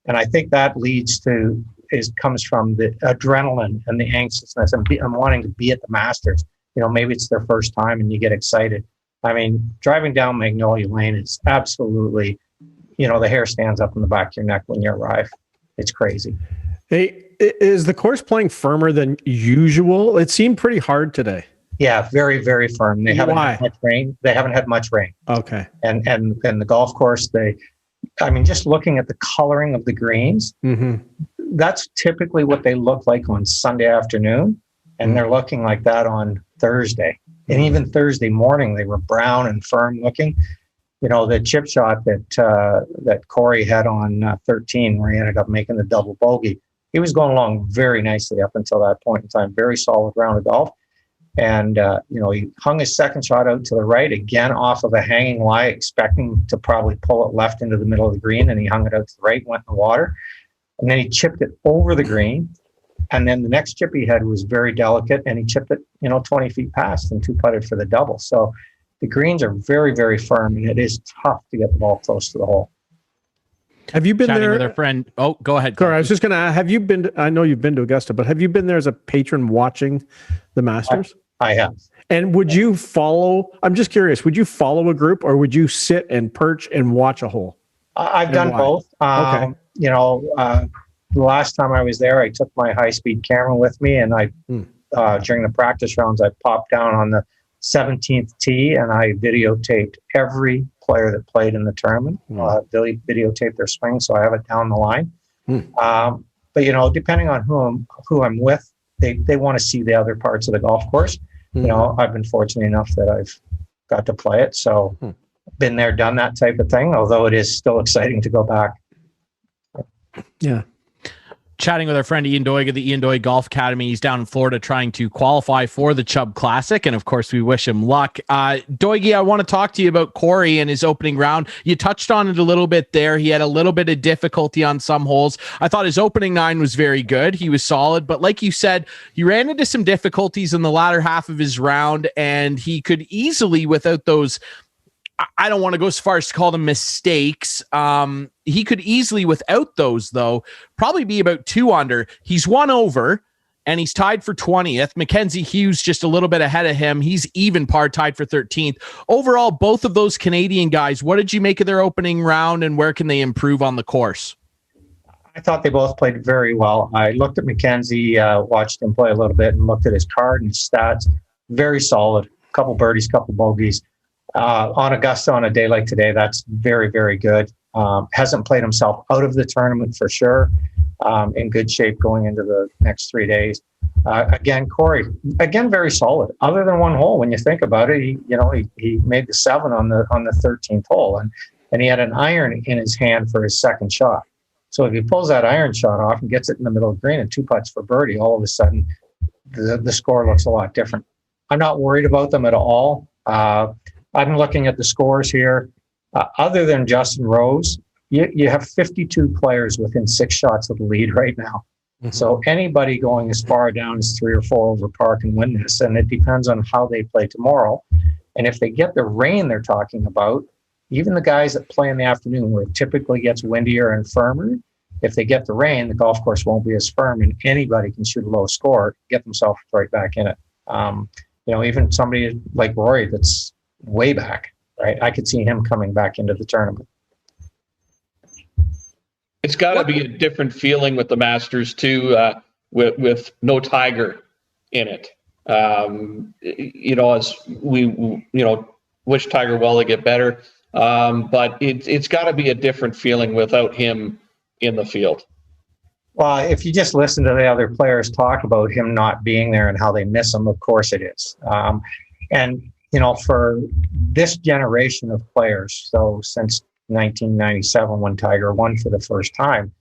And I think that comes from the adrenaline and the anxiousness and wanting to be at the Masters. You know, maybe it's their first time and you get excited. I mean, driving down Magnolia Lane is absolutely, you know, the hair stands up in the back of your neck when you arrive. It's crazy. Hey, is the course playing firmer than usual? It seemed pretty hard today. Yeah, very, very firm. They haven't had much rain. They haven't had much rain. Okay. And the golf course, just looking at the coloring of the greens, that's typically what they look like on Sunday afternoon. And they're looking like that on Thursday. And even Thursday morning, they were brown and firm looking. You know, the chip shot that Corey had on 13, where he ended up making the double bogey, he was going along very nicely up until that point in time. Very solid round of golf. And, he hung his second shot out to the right, again off of a hanging lie, expecting to probably pull it left into the middle of the green. And he hung it out to the right, went in the water. And then he chipped it over the green. And then the next chip he had was very delicate, and he chipped it, 20 feet past and 2-putted for the double. So the greens are very, very firm, and it is tough to get the ball close to the hole. Have you been there with our friend? Oh, go ahead. Corey, I was just going to, have you been, I know you've been to Augusta, but have you been there as a patron watching the Masters? I have. And would you follow? I'm just curious. Would you follow a group, or would you sit and perch and watch a hole? I've done both. Okay. The last time I was there, I took my high-speed camera with me, and I during the practice rounds, I popped down on the 17th tee, and I videotaped every player that played in the tournament. Videotaped their swing, so I have it down the line. But depending on who I'm with, they want to see the other parts of the golf course. I've been fortunate enough that I've got to play it, so been there, done that type of thing. Although it is still exciting to go back. Yeah. Chatting with our friend Ian Doig of the Ian Doig Golf Academy. He's down in Florida trying to qualify for the Chubb Classic, and of course we wish him luck. Doigie, I want to talk to you about Corey and his opening round. You touched on it a little bit there. He had a little bit of difficulty on some holes. I thought his opening 9 was very good. He was solid, but like you said, he ran into some difficulties in the latter half of his round, and he could easily, without those, I don't want to go as far as to call them mistakes. He could easily, without those, though, probably be about 2 under. He's 1 over, and he's tied for 20th. Mackenzie Hughes just a little bit ahead of him. He's even par, tied for 13th. Overall, both of those Canadian guys, what did you make of their opening round, and where can they improve on the course? I thought they both played very well. I looked at Mackenzie, watched him play a little bit, and looked at his card and his stats. Very solid. Couple birdies, couple bogeys. On Augusta on a day like today, that's very, very good. Hasn't played himself out of the tournament for sure. In good shape going into the next 3 days. Corey, very solid. Other than one hole, when you think about it, he made the 7 on the 13th hole, and he had an iron in his hand for his second shot. So if he pulls that iron shot off and gets it in the middle of the green and 2 putts for birdie, all of a sudden the score looks a lot different. I'm not worried about them at all. I'm looking at the scores here. Other than Juston Rose, you have 52 players within 6 shots of the lead right now. So anybody going as far down as 3 or 4 over par can win this, and it depends on how they play tomorrow. And if they get the rain they're talking about, even the guys that play in the afternoon where it typically gets windier and firmer, if they get the rain, the golf course won't be as firm, and anybody can shoot a low score, get themselves right back in it. Even somebody like Rory that's way back, right? I could see him coming back into the tournament. It's got to be a different feeling with the Masters too, with no Tiger in it. As we wish Tiger well to get better, but it's got to be a different feeling without him in the field. Well, if you just listen to the other players talk about him not being there and how they miss him, of course it is. For this generation of players, so since 1997 when Tiger won for the first time,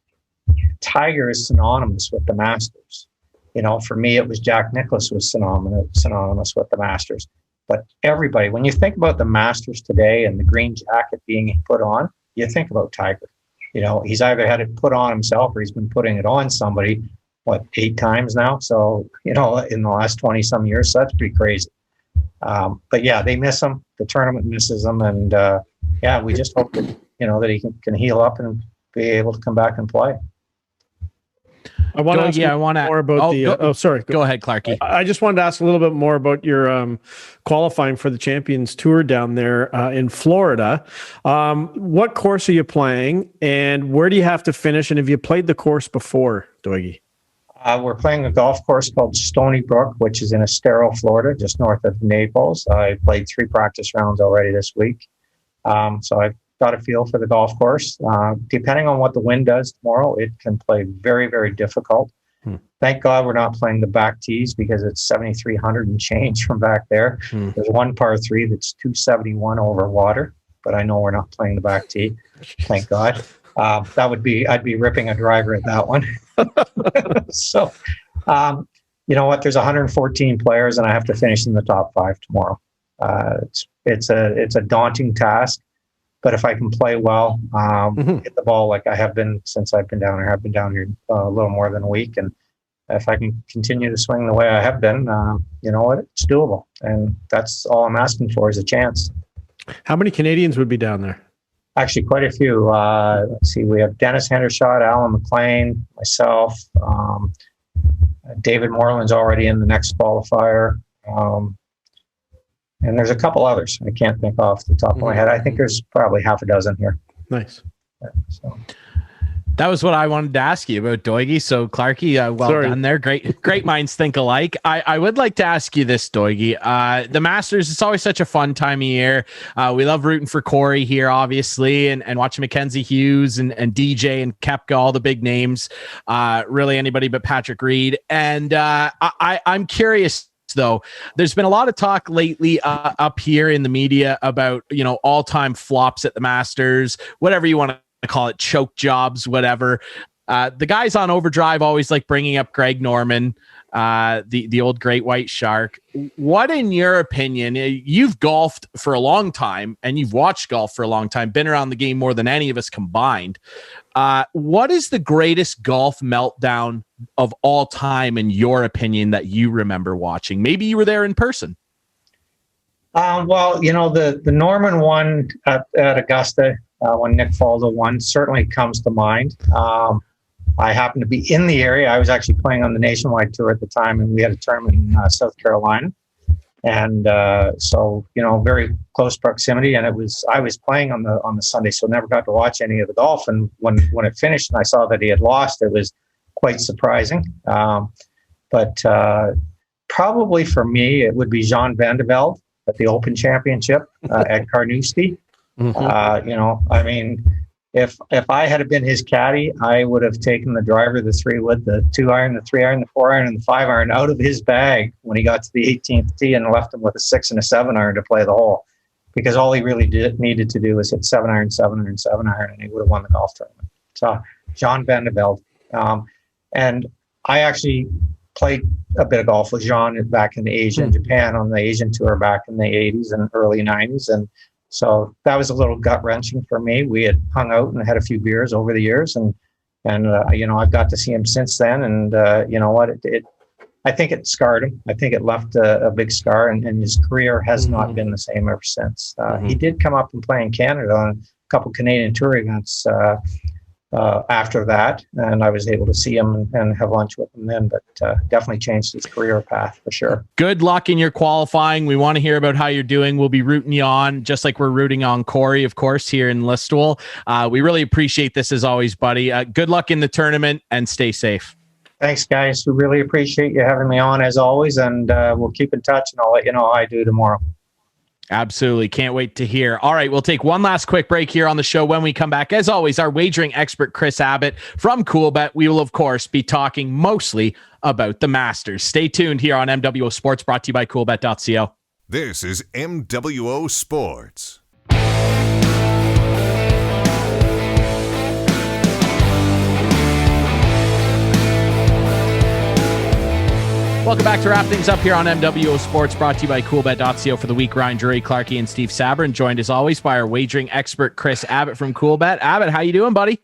Tiger is synonymous with the Masters. For me, it was Jack Nicklaus was synonymous with the Masters. But everybody, when you think about the Masters today and the green jacket being put on, you think about Tiger. He's either had it put on himself or he's been putting it on somebody, 8 times now? So, in the last 20 some years, so that's pretty crazy. But yeah, they miss him. The tournament misses him. And we just hope that, that he can heal up and be able to come back and play. I want to ask more about sorry. Go ahead, Clarky. I just wanted to ask a little bit more about your qualifying for the Champions Tour down there in Florida. What course are you playing, and where do you have to finish? And have you played the course before, Doigie? We're playing a golf course called Stony Brook, which is in Estero, Florida, just north of Naples. I played 3 practice rounds already this week. So I've got a feel for the golf course. Depending on what the wind does tomorrow, it can play very, very difficult. Thank God we're not playing the back tees because it's 7,300 and change from back there. There's one par 3 that's 271 over water, but I know we're not playing the back tee. Thank God. I'd be ripping a driver at that one. So, you know what? There's 114 players, and I have to finish in the top 5 tomorrow. It's a daunting task, but if I can play well, hit the ball like I have been since I've been down here. I've been down here a little more than a week, and if I can continue to swing the way I have been, you know what? It's doable, and that's all I'm asking for is a chance. How many Canadians would be down there? Actually, quite a few. Let's see. We have Dennis Hendershot, Alan McLean, myself. David Moreland's already in the next qualifier. And there's a couple others I can't think off the top of my head. I think there's probably half a dozen here. Nice. Yeah, so. That was what I wanted to ask you about, Doigie. So, Clarky, well done there. Great minds think alike. I would like to ask you this, Doigie. The Masters, it's always such a fun time of year. We love rooting for Corey here, obviously, and watching Mackenzie Hughes and DJ and Koepka, all the big names. Really anybody but Patrick Reed. And I'm curious, though, there's been a lot of talk lately up here in the media about, all-time flops at the Masters, whatever you want to call it, choke jobs, whatever. The guys on Overdrive always like bringing up Greg Norman, the old great white shark. What, in your opinion, you've golfed for a long time and you've watched golf for a long time, been around the game more than any of us combined. What is the greatest golf meltdown of all time, in your opinion, that you remember watching? Maybe you were there in person. Well, the Norman one at Augusta, when Nick Faldo won, certainly comes to mind. I happened to be in the area. I was actually playing on the Nationwide Tour at the time, and we had a tournament in South Carolina. And so, very close proximity. And I was playing on the Sunday, so never got to watch any of the golf. And when it finished and I saw that he had lost, it was quite surprising. But probably for me, it would be Jean Van de Velde at the Open Championship at Carnoustie. If I had been his caddy, I would have taken the driver, the 3-wood, the 2-iron, the 3-iron, the 4-iron, and the 5-iron out of his bag when he got to the 18th tee and left him with a 6 and a 7-iron to play the hole, because all he really needed to do was hit 7-iron, 7-iron, 7-iron, and he would have won the golf tournament. So Jean Van de Velde. And I actually played a bit of golf with Jean back in Asia and Japan on the Asian tour back in the 80s and early 90s. And so that was a little gut-wrenching for me. We had hung out and had a few beers over the years, and I've got to see him since then. And you know what? I think it scarred him. I think it left a big scar, and his career has not been the same ever since. He did come up and play in Canada on a couple Canadian Tour events after that, and I was able to see him and have lunch with him then, but definitely changed his career path for sure. Good luck in your qualifying. We want to hear about how you're doing. We'll be rooting you on, just like we're rooting on Corey, of course, here in Listowel. We really appreciate this as always, buddy. Good luck in the tournament and stay safe. Thanks, guys. We really appreciate you having me on as always, and we'll keep in touch, and I'll let you know how I do tomorrow. Absolutely. Can't wait to hear. All right, we'll take one last quick break here on the show. When we come back, as always, our wagering expert, Kris Abbott from CoolBet. We will, of course, be talking mostly about the Masters. Stay tuned here on MWO Sports, brought to you by CoolBet.co. This is MWO Sports. Welcome back to wrap things up here on MWO Sports, brought to you by CoolBet.co for the week. Ryan Drury, Clarky, and Steve Sabrin, joined as always by our wagering expert, Kris Abbott from CoolBet. Abbott, how you doing, buddy?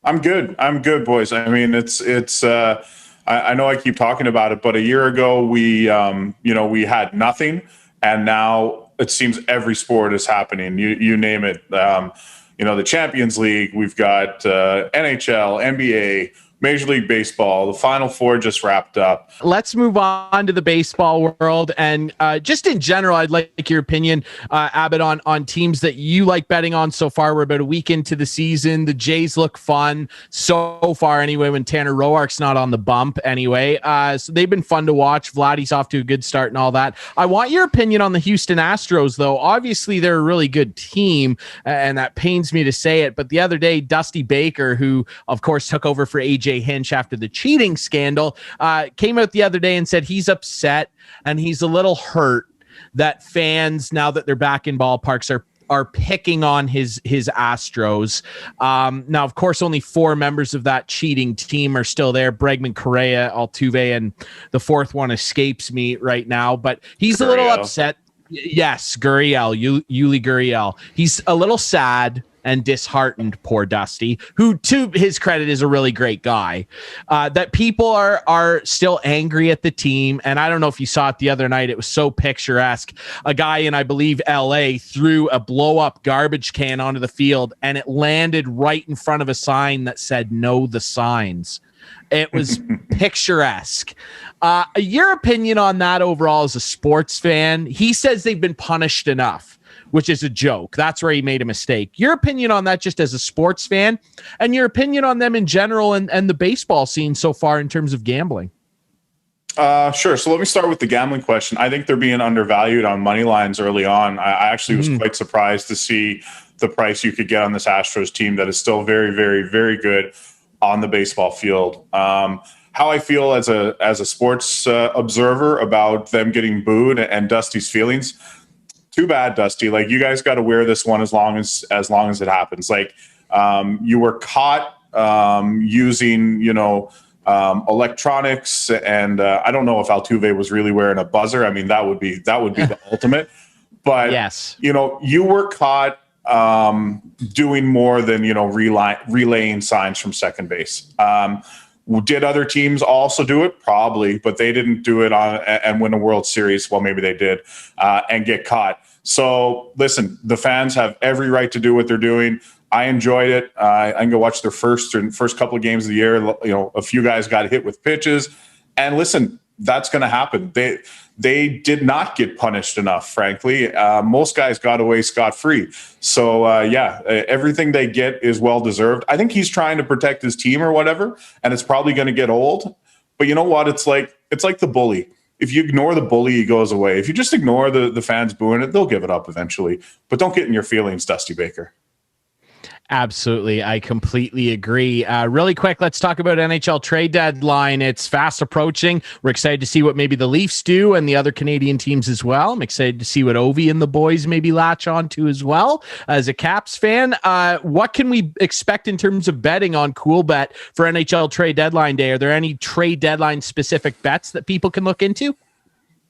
I'm good, boys. I mean, it's. I know I keep talking about it, but a year ago we had nothing, and now it seems every sport is happening. You name it. The Champions League. We've got NHL, NBA. Major League Baseball, the Final Four just wrapped up. Let's move on to the baseball world. And just in general, I'd like your opinion, Abbott, on teams that you like betting on so far. We're about a week into the season. The Jays look fun so far anyway, when Tanner Roark's not on the bump anyway. So they've been fun to watch. Vladdy's off to a good start and all that. I want your opinion on the Houston Astros, though. Obviously, they're a really good team, and that pains me to say it. But the other day, Dusty Baker, who, of course, took over for AJ Hinch after the cheating scandal, came out the other day and said he's upset and he's a little hurt that fans, now that they're back in ballparks, are picking on his Astros. Now, of course, only 4 members of that cheating team are still there: Bregman, Correa, Altuve, and the 4th one escapes me right now. But he's a little upset. Yes, Gurriel, Yuli Gurriel. He's a little sad and disheartened, poor Dusty, who, to his credit, is a really great guy, that people are still angry at the team. And I don't know if you saw it the other night. It was so picturesque. A guy in, I believe, LA threw a blow-up garbage can onto the field, and it landed right in front of a sign that said, "Know the signs." It was picturesque. Your opinion on that overall as a sports fan? He says they've been punished enough, which is a joke. That's where he made a mistake. Your opinion on that just as a sports fan, and your opinion on them in general and the baseball scene so far in terms of gambling? Sure. So let me start with the gambling question. I think they're being undervalued on money lines early on. I actually was quite surprised to see the price you could get on this Astros team that is still very, very, very good on the baseball field. How I feel as a sports observer about them getting booed and Dusty's feelings. Too bad, Dusty. Like, you guys got to wear this one as long as it happens. Like, you were caught using, electronics, and I don't know if Altuve was really wearing a buzzer. I mean, that would be the ultimate. But yes, you were caught doing more than relaying signs from second base. Did other teams also do it? Probably, but they didn't do it and win a World Series. Well, maybe they did and get caught. So listen, the fans have every right to do what they're doing. I enjoyed it. I can go watch their first couple of games of the year. A few guys got hit with pitches, and listen, that's going to happen. They did not get punished enough, frankly. Most guys got away scot-free. So, everything they get is well-deserved. I think he's trying to protect his team or whatever, and it's probably going to get old. But you know what? It's like the bully. If you ignore the bully, he goes away. If you just ignore the fans booing it, they'll give it up eventually. But don't get in your feelings, Dusty Baker. Absolutely. I completely agree. Really quick, let's talk about NHL Trade Deadline. It's fast approaching. We're excited to see what maybe the Leafs do and the other Canadian teams as well. I'm excited to see what Ovi and the boys maybe latch on to as well. As a Caps fan, what can we expect in terms of betting on CoolBet for NHL Trade Deadline Day? Are there any trade deadline specific bets that people can look into?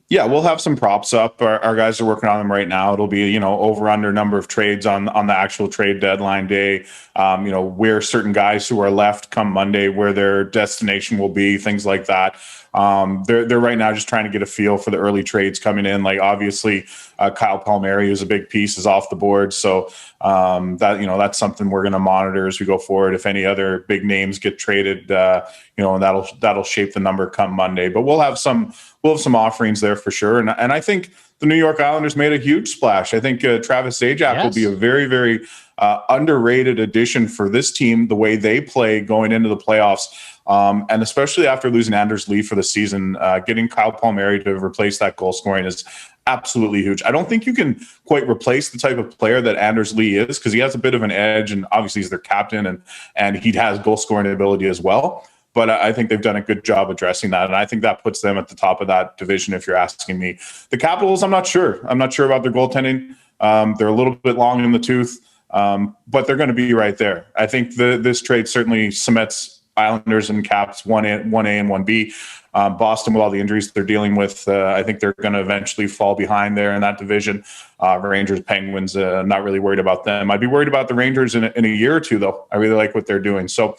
Yeah, we'll have some props up. Our guys are working on them right now. It'll be, over under number of trades on the actual trade deadline day. Where certain guys who are left come Monday, where their destination will be, things like that. They're right now just trying to get a feel for the early trades coming in. Like, obviously, Kyle Palmieri is a big piece, is off the board. So that's something we're going to monitor as we go forward. If any other big names get traded, and that'll shape the number come Monday. But we'll have some offerings there for sure. And I think the New York Islanders made a huge splash. I think Travis Zajac will be a very, very underrated addition for this team, the way they play going into the playoffs. And especially after losing Anders Lee for the season, getting Kyle Palmieri to replace that goal scoring is absolutely huge. I don't think you can quite replace the type of player that Anders Lee is, because he has a bit of an edge, and obviously he's their captain, and he has goal scoring ability as well. But I think they've done a good job addressing that, and I think that puts them at the top of that division, if you're asking me. The Capitals, I'm not sure. I'm not sure about their goaltending. They're a little bit long in the tooth, but they're going to be right there. I think this trade certainly cements Islanders and Caps 1A and 1B. Boston, with all the injuries they're dealing with, I think they're going to eventually fall behind there in that division. Rangers, Penguins, not really worried about them. I'd be worried about the Rangers in a year or two, though. I really like what they're doing. So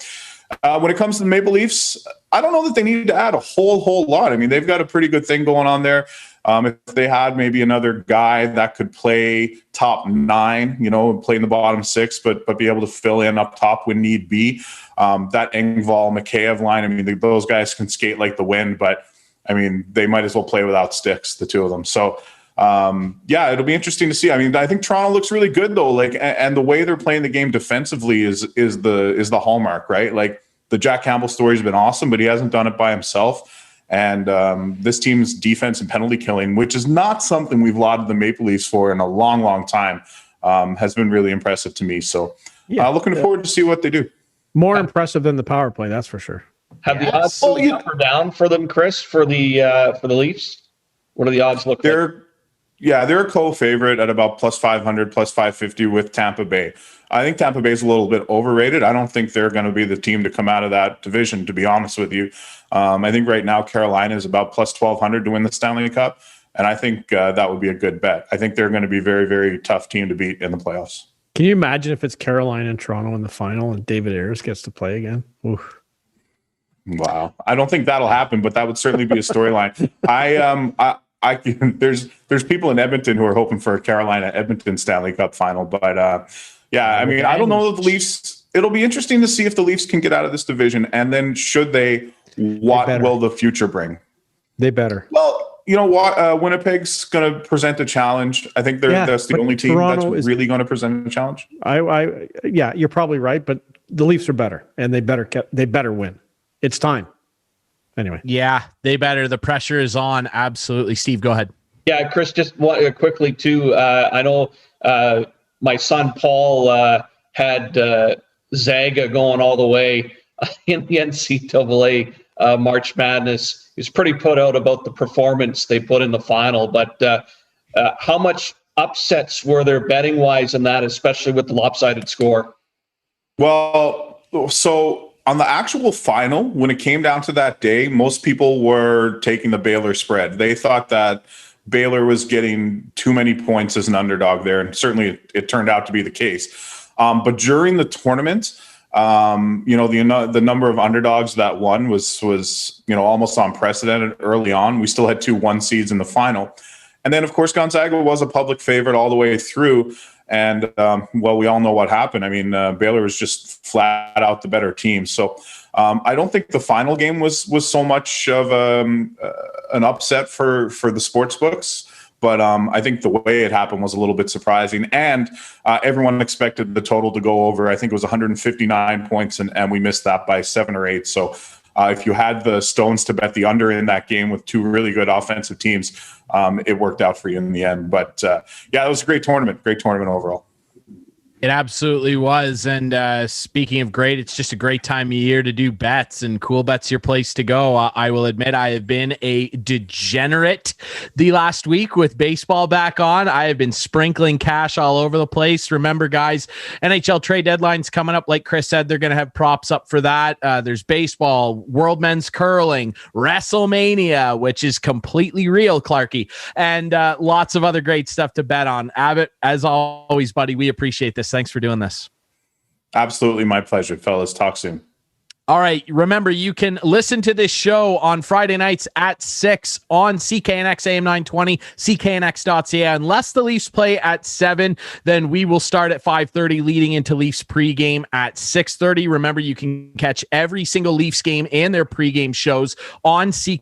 when it comes to the Maple Leafs, I don't know that they need to add a whole lot. I mean, they've got a pretty good thing going on there. If they had maybe another guy that could play top 9, play in the bottom 6, but be able to fill in up top when need be. That Engvall-Mikheyev line, I mean, those guys can skate like the wind, but I mean, they might as well play without sticks, the two of them. So it'll be interesting to see. I mean, I think Toronto looks really good though. Like, and the way they're playing the game defensively is the hallmark, right? Like, the Jack Campbell story has been awesome, but he hasn't done it by himself. And this team's defense and penalty killing, which is not something we've lauded the Maple Leafs for in a long, long time, has been really impressive to me. So looking forward to see what they do. More impressive than the power play, that's for sure. Have the odds moved up or down for them, Kris, for the Leafs? What do the odds look like? They're a co-favorite at about plus 500, plus 550 with Tampa Bay. I think Tampa Bay is a little bit overrated. I don't think they're going to be the team to come out of that division, to be honest with you. I think right now Carolina is about plus 1,200 to win the Stanley Cup, and I think that would be a good bet. I think they're going to be a very, very tough team to beat in the playoffs. Can you imagine if it's Carolina and Toronto in the final and David Ayres gets to play again? Oof. Wow. I don't think that'll happen, but that would certainly be a storyline. There's people in Edmonton who are hoping for a Carolina-Edmonton Stanley Cup final, but I mean, I don't know that the Leafs. it'll be interesting to see if the Leafs can get out of this division, and then should they, what will the future bring? They better. Well, you know what? Winnipeg's going to present a challenge. I think that's the only team that's really going to present a challenge. Yeah, you're probably right, but the Leafs are better, and they better win. It's time. Anyway. Yeah, they better. The pressure is on. Absolutely. Steve, go ahead. Yeah, Chris, just quickly too. I know my son Paul had Zaga going all the way in the NCAA March Madness. He was pretty put out about the performance they put in the final, but how much upsets were there betting wise in that, especially with the lopsided score? Well, so on the actual final, when it came down to that day, most people were taking the Baylor spread. They thought that Baylor was getting too many points as an underdog there, and certainly it turned out to be the case. But during the tournament, the number of underdogs that won was almost unprecedented early on. We still had 2 1 seeds in the final. And then, of course, Gonzaga was a public favorite all the way through. And, we all know what happened. I mean, Baylor was just flat out the better team. So I don't think the final game was so much of an upset for the sports books. But I think the way it happened was a little bit surprising. And everyone expected the total to go over. I think it was 159 points, and we missed that by 7 or 8. So if you had the stones to bet the under in that game with 2 really good offensive teams, it worked out for you in the end. But, it was a great tournament overall. It absolutely was. And speaking of great, it's just a great time of year to do bets, and Cool Bet's your place to go. I will admit I have been a degenerate the last week with baseball back on. I have been sprinkling cash all over the place. Remember, guys, NHL Trade Deadline's coming up. Like Chris said, they're going to have props up for that. There's baseball, World Men's Curling, Wrestle Mania, which is completely real, Clarky, and lots of other great stuff to bet on. Abbott, as always, buddy, we appreciate this. Thanks for doing this. Absolutely my pleasure, fellas. Talk soon. All right. Remember, you can listen to this show on Friday nights at 6 on CKNX AM920, CKNX.ca. Unless the Leafs play at 7, then we will start at 5:30, leading into Leafs pregame at 6:30. Remember, you can catch every single Leafs game and their pregame shows on CKNX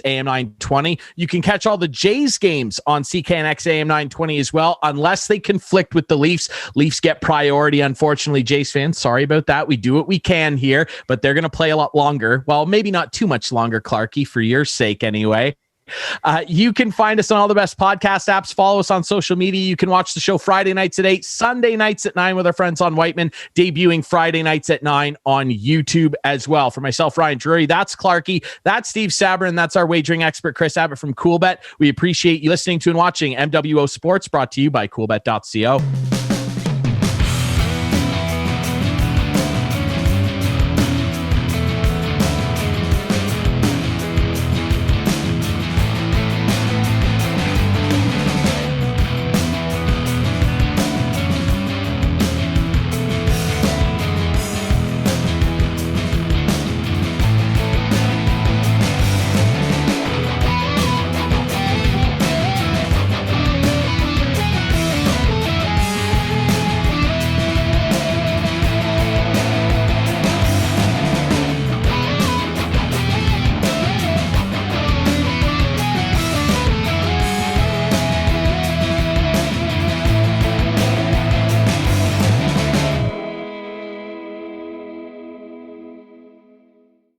AM920. You can catch all the Jays games on CKNX AM920 as well, unless they conflict with the Leafs. Leafs get priority, unfortunately. Jays fans, sorry about that. We do what we can here, but they're going to play a lot longer. Well, maybe not too much longer, Clarky, for your sake anyway. You can find us on all the best podcast apps. Follow us on social media. You can watch the show Friday nights at 8, Sunday nights at 9 with our friends on Whiteman, debuting Friday nights at 9 on YouTube as well. For myself, Ryan Drury, that's Clarky, that's Steve Sabrin, that's our wagering expert, Kris Abbott from CoolBet. We appreciate you listening to and watching MWO Sports, brought to you by CoolBet.co.